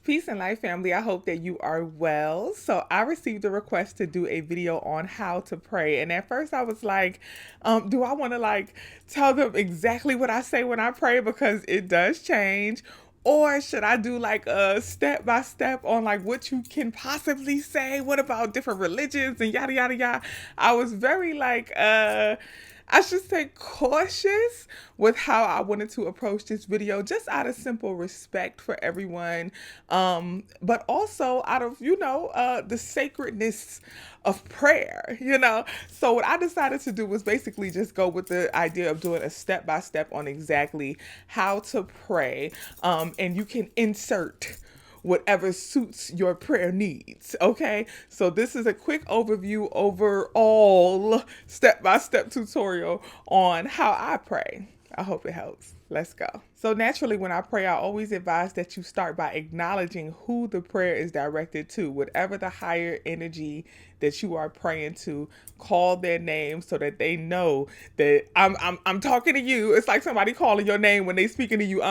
Peace and life, family. I hope that you are well. So, I received a request to do a video on how to pray. And at first, I was like, do I want to tell them exactly what I say when I pray? Because it does change. Or should I do like a step by step on like what you can possibly say? What about different religions and yada, yada, yada? I was very I should say cautious with how I wanted to approach this video, just out of simple respect for everyone, but also out of, the sacredness of prayer, So what I decided to do was basically just go with the idea of doing a step by step on exactly how to pray. And you can insert whatever suits your prayer needs. Okay, so this is a quick overview, overall step by step tutorial on how I pray. I hope it helps. Let's go. So naturally, when I pray, I always advise that you start by acknowledging who the prayer is directed to. Whatever the higher energy that you are praying to, call their name so that they know that I'm talking to you. It's like somebody calling your name when they speaking to you.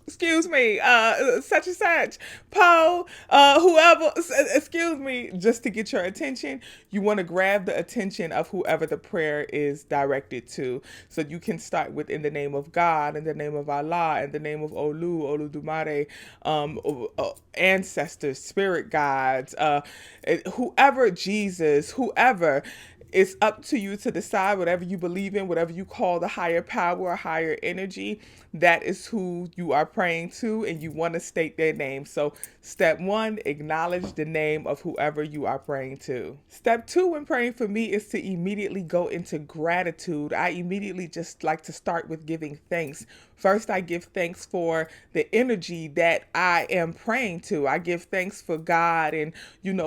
Excuse me, such and such, Poe, whoever, excuse me, just to get your attention. You want to grab the attention of whoever the prayer is directed to. So you can start with in the name of God, in the name of Allah, in the name of Olu, Oludumare, ancestors, spirit guides, whoever, Jesus, whoever. It's up to you to decide whatever you believe in, whatever you call the higher power or higher energy. That is who you are praying to, and you want to state their name. So, step one, acknowledge the name of whoever you are praying to. Step two, when praying for me, is to immediately go into gratitude. I immediately just like to start with giving thanks. First, I give thanks for the energy that I am praying to. I give thanks for God and,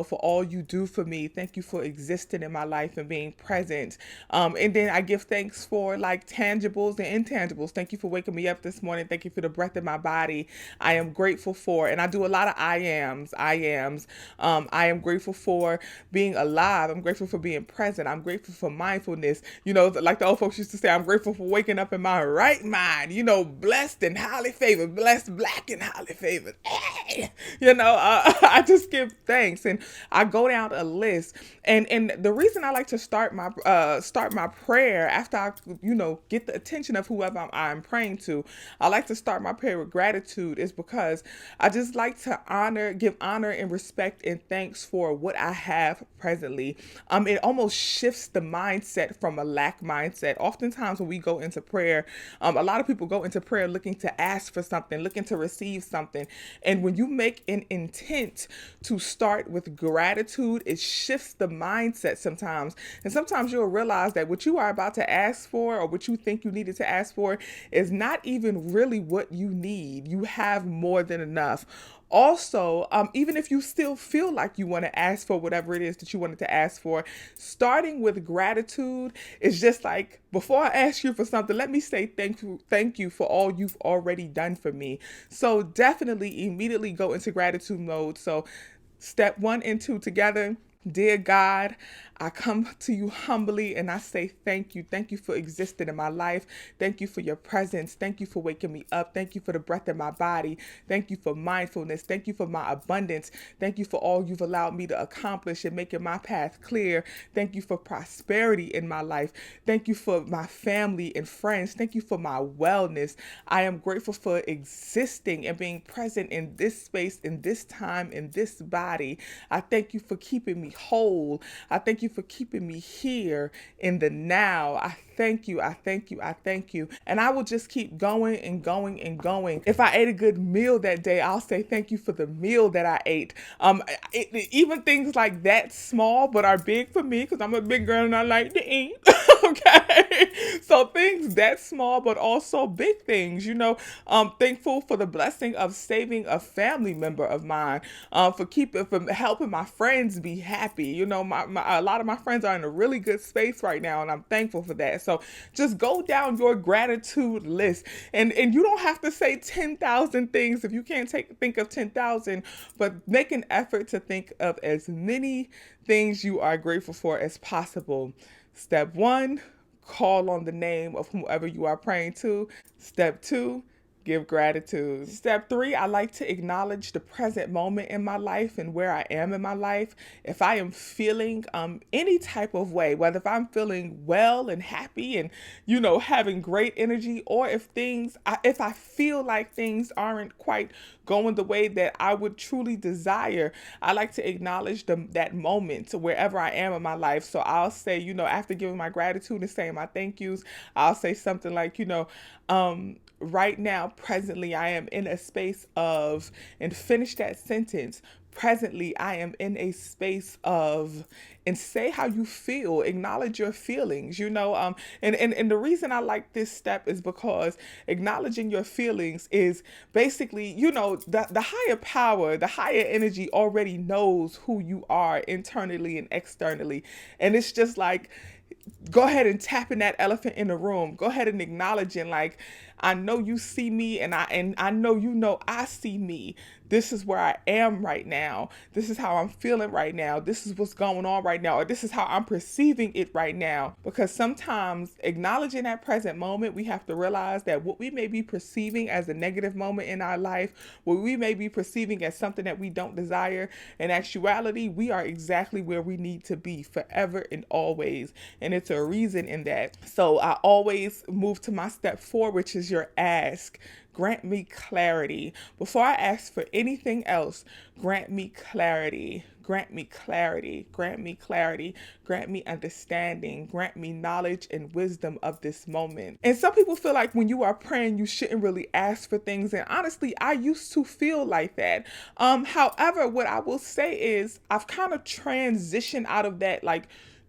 for all you do for me. Thank you for existing in my life and being present. And then I give thanks for like tangibles and intangibles. Thank you for waking me up this morning. Thank you for the breath in my body. I am grateful for, and I do a lot of I ams. I am grateful for being alive. I'm grateful for being present. I'm grateful for mindfulness. Like the old folks used to say, I'm grateful for waking up in my right mind. Blessed and highly favored, blessed, black and highly favored. Hey! I just give thanks, and I go down a list. And the reason I like to start my prayer after I get the attention of whoever I'm praying to, I like to start my prayer with gratitude, is because I just like to give honor and respect and thanks for what I have presently. It almost shifts the mindset from a lack mindset. Oftentimes when we go into prayer, a lot of people go into prayer looking to ask for something, looking to receive something. And when you make an intent to start with gratitude, it shifts the mindset sometimes. And sometimes you'll realize that what you are about to ask for, or what you think you needed to ask for, is not even really what you need. You have more than enough. Also, even if you still feel like you want to ask for whatever it is that you wanted to ask for, starting with gratitude is just like, before I ask you for something, let me say thank you for all you've already done for me. So definitely immediately go into gratitude mode. So step 1 and 2 together. Dear God, I come to you humbly and I say thank you. Thank you for existing in my life. Thank you for your presence. Thank you for waking me up. Thank you for the breath in my body. Thank you for mindfulness. Thank you for my abundance. Thank you for all you've allowed me to accomplish and making my path clear. Thank you for prosperity in my life. Thank you for my family and friends. Thank you for my wellness. I am grateful for existing and being present in this space, in this time, in this body. I thank you for keeping me whole. I thank you for keeping me here in the now. I thank you. I thank you. I thank you. And I will just keep going and going and going. If I ate a good meal that day, I'll say thank you for the meal that I ate. Even things like that small but are big for me, because I'm a big girl and I like to eat. Okay. So things that small but also big things, thankful for the blessing of saving a family member of mine, for helping my friends be happy. A lot of my friends are in a really good space right now, and I'm thankful for that. So just go down your gratitude list, and you don't have to say 10,000 things if you can't think of 10,000, but make an effort to think of as many things you are grateful for as possible. Step 1, call on the name of whoever you are praying to. Step 2, give gratitude. Step 3, I like to acknowledge the present moment in my life and where I am in my life. If I am feeling any type of way, whether if I'm feeling well and happy and, having great energy, or if I feel like things aren't quite going the way that I would truly desire, I like to acknowledge that moment to wherever I am in my life. So I'll say, after giving my gratitude and saying my thank yous, I'll say something like, right now, presently, I am in a space of, and finish that sentence. Presently, I am in a space of, and say how you feel, acknowledge your feelings, and the reason I like this step is because acknowledging your feelings is basically, the higher power, the higher energy already knows who you are internally and externally. And it's just like, go ahead and tap in that elephant in the room. Go ahead and acknowledge it. Like, I know you see me, and I know I see me. This is where I am right now. This is how I'm feeling right now. This is what's going on right now, or this is how I'm perceiving it right now. Because sometimes acknowledging that present moment, we have to realize that what we may be perceiving as a negative moment in our life, what we may be perceiving as something that we don't desire, in actuality, we are exactly where we need to be forever and always. And it's a reason in that. So I always move to my step 4, which is your ask. Grant me clarity. Before I ask for anything else, grant me clarity. Grant me clarity. Grant me clarity. Grant me understanding. Grant me knowledge and wisdom of this moment. And some people feel like when you are praying, you shouldn't really ask for things. And honestly, I used to feel like that. However, what I will say is I've kind of transitioned out of that, like,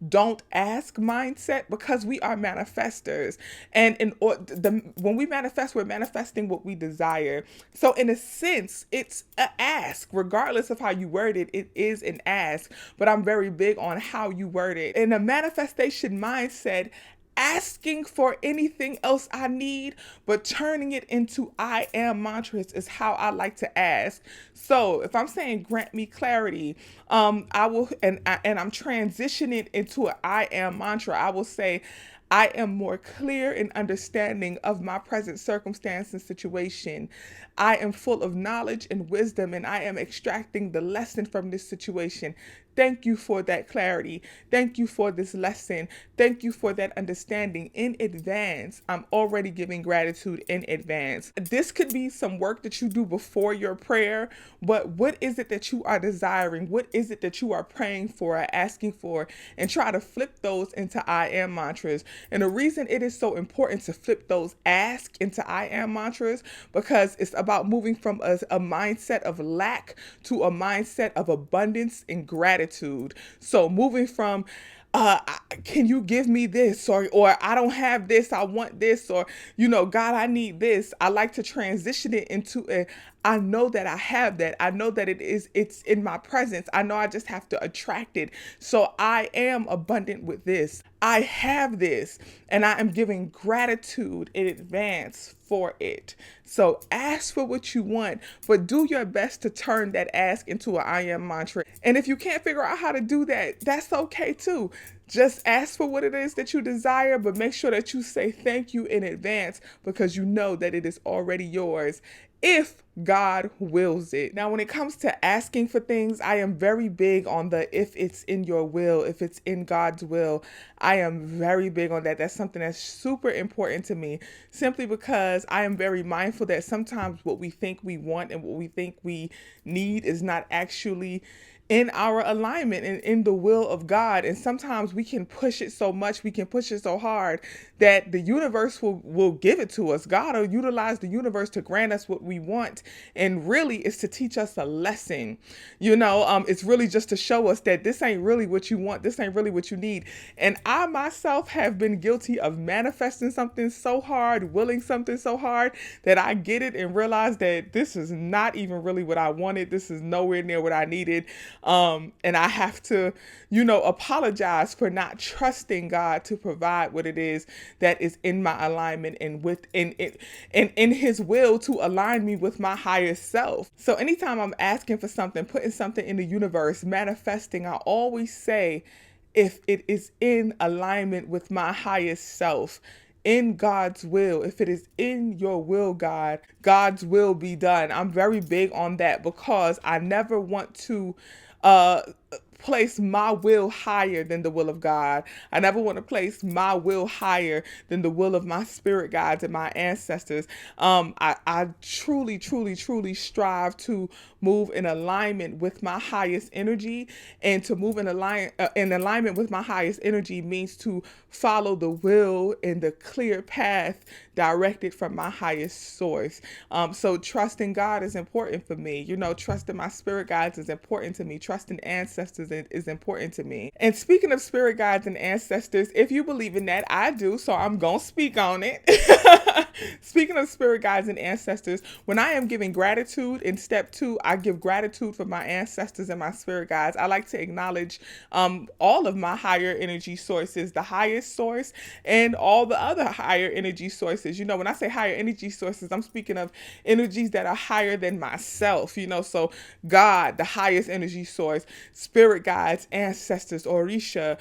don't ask mindset, because we are manifestors, and when we manifest, we're manifesting what we desire. So in a sense, it's an ask. Regardless of how you word it, it is an ask. But I'm very big on how you word it. In a manifestation mindset, asking for anything else I need, but turning it into I am mantras is how I like to ask. So if I'm saying grant me clarity, I will, and I'm transitioning into an I am mantra. I will say, I am more clear in understanding of my present circumstance and situation. I am full of knowledge and wisdom, and I am extracting the lesson from this situation. Thank you for that clarity. Thank you for this lesson. Thank you for that understanding in advance. I'm already giving gratitude in advance. This could be some work that you do before your prayer, but what is it that you are desiring? What is it that you are praying for or asking for? And try to flip those into I am mantras. And the reason it is so important to flip those ask into I am mantras, because it's about moving from a mindset of lack to a mindset of abundance and gratitude. So moving from can you give me this, or I don't have this, I want this, or God, I need this. I like to transition it into I know that I have that. I know that it's in my presence. I know I just have to attract it. So I am abundant with this. I have this, and I am giving gratitude in advance for it. So ask for what you want, but do your best to turn that ask into an I am mantra. And if you can't figure out how to do that, that's okay too. Just ask for what it is that you desire, but make sure that you say thank you in advance, because you know that it is already yours if God wills it. Now, when it comes to asking for things, I am very big on the if it's in your will, if it's in God's will. I am very big on that. That's something that's super important to me, simply because I am very mindful that sometimes what we think we want and what we think we need is not actually in our alignment and in the will of God. And sometimes we can push it so much, we can push it so hard that the universe will give it to us. God will utilize the universe to grant us what we want. And really it's to teach us a lesson. It's really just to show us that this ain't really what you want. This ain't really what you need. And I myself have been guilty of manifesting something so hard, willing something so hard that I get it and realize that this is not even really what I wanted. This is nowhere near what I needed. And I have to, apologize for not trusting God to provide what it is that is in my alignment and in his will to align me with my higher self. So anytime I'm asking for something, putting something in the universe, manifesting, I always say, if it is in alignment with my highest self, in God's will, if it is in your will, God, God's will be done. I'm very big on that because I never want to uh place my will higher than the will of God. I never want to place my will higher than the will of my spirit guides and my ancestors. I truly, truly, truly strive to move in alignment with my highest energy, and to move in alignment with my highest energy means to follow the will and the clear path directed from my highest source. So trusting God is important for me. Trusting my spirit guides is important to me. Trusting ancestors is important to me. And speaking of spirit guides and ancestors, if you believe in that, I do, so I'm gonna speak on it. Speaking of spirit guides and ancestors, when I am giving gratitude in step 2, I give gratitude for my ancestors and my spirit guides. I like to acknowledge all of my higher energy sources, the highest source, and all the other higher energy sources. When I say higher energy sources, I'm speaking of energies that are higher than myself. So God, the highest energy source, spirit guides, ancestors, Orisha.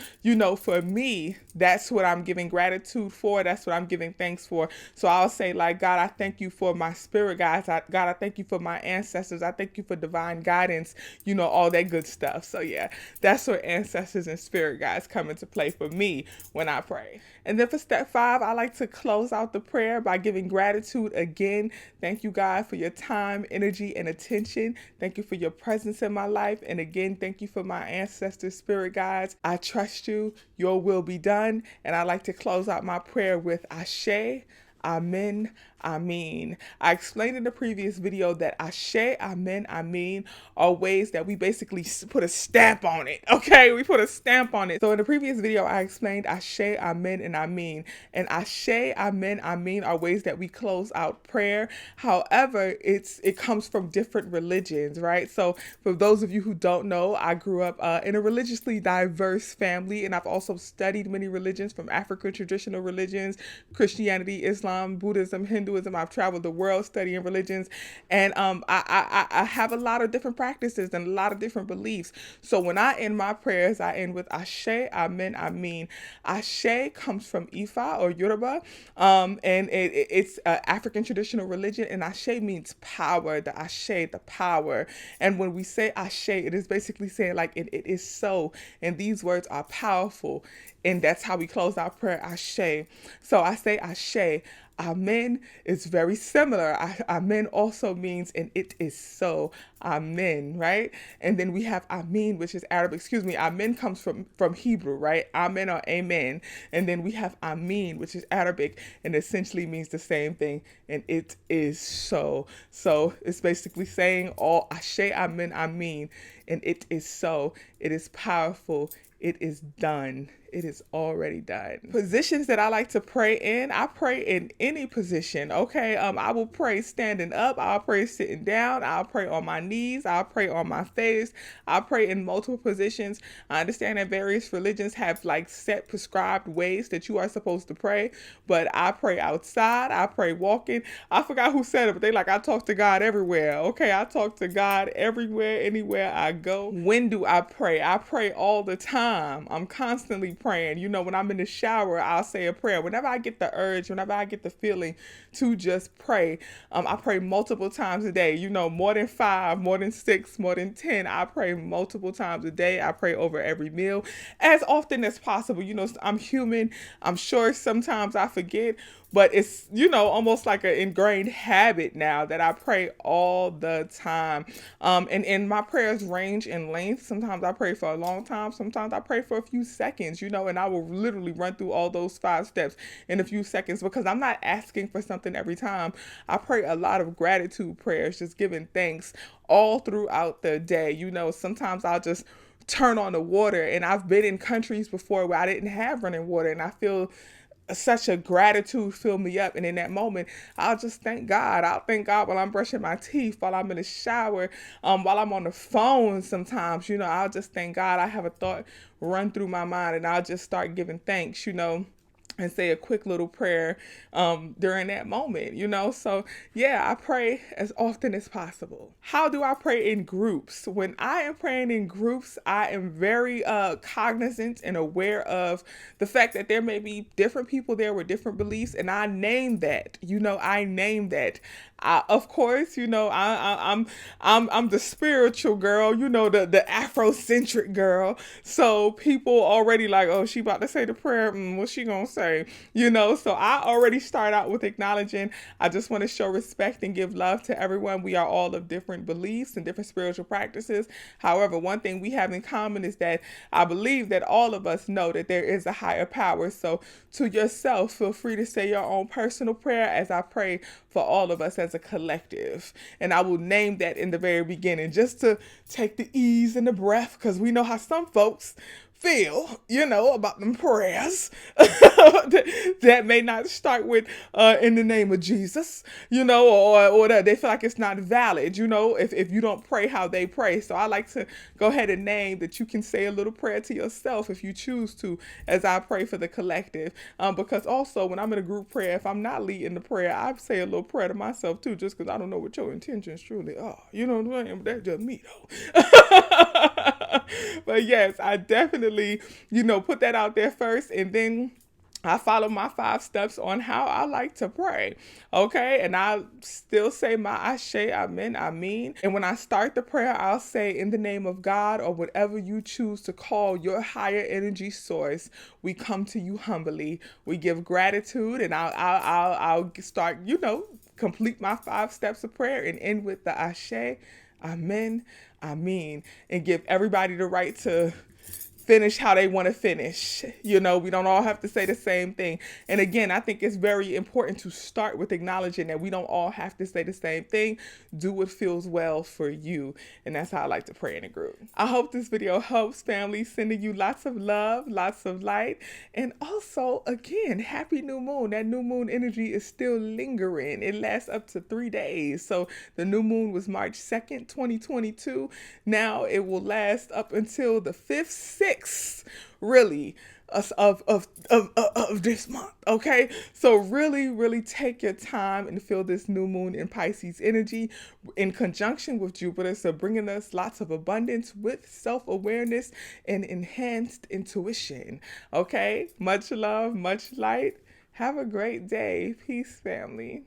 For me, that's what I'm giving gratitude for. That's what I'm giving thanks for. So I'll say, like, God, I thank you for my spirit guides. God, I thank you for my ancestors. I thank you for divine guidance, all that good stuff. So yeah, that's where ancestors and spirit guides come into play for me when I pray. And then for step 5, I like to close out the prayer by giving gratitude again. Thank you, God, for your time, energy, and attention. Thank you for your presence in my life. And again, thank you for my ancestors, spirit guides. I trust you. Your will be done. And I like to close out my prayer with Ashe, Amen, Amen. I explained in the previous video that Ashe, Amen, Amen are ways that we basically put a stamp on it. Okay, we put a stamp on it. So in the previous video, I explained Ashe, Amen, and Amen. And Ashe, Amen, Amen are ways that we close out prayer. However, it comes from different religions, right? So for those of you who don't know, I grew up in a religiously diverse family, and I've also studied many religions, from African traditional religions, Christianity, Islam, Buddhism, Hinduism. I've traveled the world studying religions, and I have a lot of different practices and a lot of different beliefs. So when I end my prayers, I end with Ashe, Amen, Amen. Ashe comes from Ifa or Yoruba, and it's African traditional religion, and Ashe means power, the Ashe, the power. And when we say Ashe, it is basically saying like it is so, and these words are powerful, and that's how we close our prayer, Ashe. So I say Ashe. Amen is very similar. Amen also means, and it is so. Amen, right? And then we have Amen, which is Arabic. Amen comes from Hebrew, right? Amen or Amen. And then we have Amen, which is Arabic, and essentially means the same thing, and it is so. So it's basically saying all Ashe, Amen, Amen, and it is so. It is powerful. It is done. It is already done. Positions that I like to pray in, I pray in any position, okay? I will pray standing up. I'll pray sitting down. I'll pray on my knees. I'll pray on my face. I'll pray in multiple positions. I understand that various religions have like set prescribed ways that you are supposed to pray, but I pray outside. I pray walking. I forgot who said it, but they like, I talk to God everywhere, okay? I talk to God everywhere, anywhere I go. When do I pray? I pray all the time. I'm constantly praying. When I'm in the shower, I'll say a prayer. Whenever I get the urge, whenever I get the feeling to just pray, I pray multiple times a day. More than 5, more than 6, more than 10. I pray multiple times a day. I pray over every meal as often as possible. I'm human. I'm sure sometimes I forget, but it's, almost like an ingrained habit now that I pray all the time. And my prayers range in length. Sometimes I pray for a long time. Sometimes I pray for a few seconds, and I will literally run through all those 5 steps in a few seconds, because I'm not asking for something every time. I pray a lot of gratitude prayers, just giving thanks all throughout the day. Sometimes I'll just turn on the water, and I've been in countries before where I didn't have running water, and I feel such a gratitude fill me up. And in that moment, I'll just thank God. I'll thank God while I'm brushing my teeth, while I'm in the shower, while I'm on the phone sometimes. I'll just thank God. I have a thought run through my mind, and I'll just start giving thanks. and say a quick little prayer during that moment, So, yeah, I pray as often as possible. How do I pray in groups? When I am praying in groups, I am very cognizant and aware of the fact that there may be different people there with different beliefs, and I name that. I name that. Of course, I'm the spiritual girl, the Afrocentric girl. So people already like, oh, she about to say the prayer. What's she gonna say? So I already start out with acknowledging. I just want to show respect and give love to everyone. We are all of different beliefs and different spiritual practices. However, one thing we have in common is that I believe that all of us know that there is a higher power. So to yourself, feel free to say your own personal prayer as I pray for all of us as a collective. And I will name that in the very beginning just to take the ease and the breath, because we know how some folks feel, about them prayers that may not start with in the name of Jesus, or that they feel like it's not valid, if you don't pray how they pray. So I like to go ahead and name that you can say a little prayer to yourself if you choose to, as I pray for the collective. Because also when I'm in a group prayer, if I'm not leading the prayer, I say a little prayer to myself too, just because I don't know what your intentions truly are. You know what I'm saying? But that's just me though. But yes, I definitely, put that out there first, and then I follow my 5 steps on how I like to pray. Okay. And I still say my ashe, amen, amen. And when I start the prayer, I'll say, in the name of God, or whatever you choose to call your higher energy source, we come to you humbly. We give gratitude, and I'll start, complete my 5 steps of prayer and end with the ashe, amen, amen, and give everybody the right to finish how they want to finish. We don't all have to say the same thing. And again, I think it's very important to start with acknowledging that we don't all have to say the same thing. Do what feels well for you. And that's how I like to pray in a group. I hope this video helps, family. Sending you lots of love, lots of light. And also, again, happy new moon. That new moon energy is still lingering. It lasts up to 3 days. So the new moon was March 2nd, 2022. Now it will last up until the 5th, 6th, really, of this month. Okay, so really take your time and feel this new moon in Pisces energy in conjunction with Jupiter, so bringing us lots of abundance with self-awareness and enhanced intuition. Okay, much love, much light. Have a great day. Peace, family.